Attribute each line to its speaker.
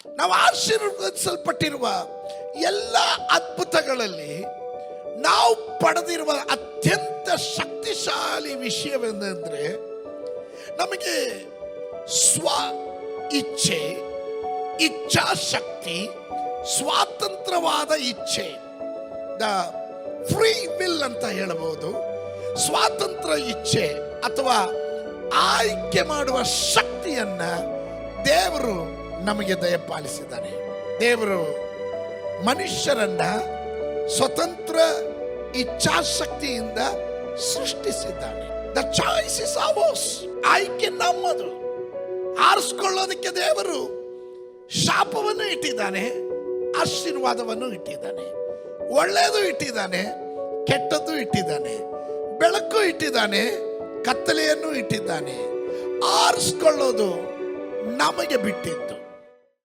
Speaker 1: ನಾವು ಆಶೀರ್ವದಿಸಲ್ಪಟ್ಟಿರುವ ಎಲ್ಲ ಅದ್ಭುತಗಳಲ್ಲಿ ನಾವು ಪಡೆದಿರುವ ಅತ್ಯಂತ ಶಕ್ತಿಶಾಲಿ ವಿಷಯವೆಂದರೆ ನಮಗೆ ಸ್ವ ಇಚ್ಛೆ, ಇಚ್ಛಾಶಕ್ತಿ, ಸ್ವಾತಂತ್ರ್ಯವಾದ ಇಚ್ಛೆ, ದ ಫ್ರೀ ವಿಲ್ ಅಂತ ಹೇಳಬಹುದು. ಸ್ವಾತಂತ್ರ್ಯ ಇಚ್ಛೆ ಅಥವಾ ಆಯ್ಕೆ ಮಾಡುವ ಶಕ್ತಿಯನ್ನ ದೇವರು ನಮಗೆ ದಯಪಾಲಿಸಿದ್ದಾನೆ. ದೇವರು ಮನುಷ್ಯರನ್ನ ಸ್ವತಂತ್ರ ಇಚ್ಛಾಶಕ್ತಿಯಿಂದ ಸೃಷ್ಟಿಸಿದ್ದಾನೆ. The choice is ours. ಆಯ್ಕೆ ನಮ್ಮದು. ಆರಿಸ್ಕೊಳ್ಳೋದಕ್ಕೆ ದೇವರು ಶಾಪವನ್ನು ಇಟ್ಟಿದ್ದಾನೆ, ಆಶೀರ್ವಾದವನ್ನು ಇಟ್ಟಿದ್ದಾನೆ, ಒಳ್ಳೆಯದು ಇಟ್ಟಿದ್ದಾನೆ, ಕೆಟ್ಟದ್ದು ಇಟ್ಟಿದ್ದಾನೆ, ಬೆಳಕು ಇಟ್ಟಿದ್ದಾನೆ, ಕತ್ತಲೆಯನ್ನು ಇಟ್ಟಿದ್ದಾನೆ. ಆರಿಸ್ಕೊಳ್ಳೋದು ನಮಗೆ ಬಿಟ್ಟಿದ್ದು.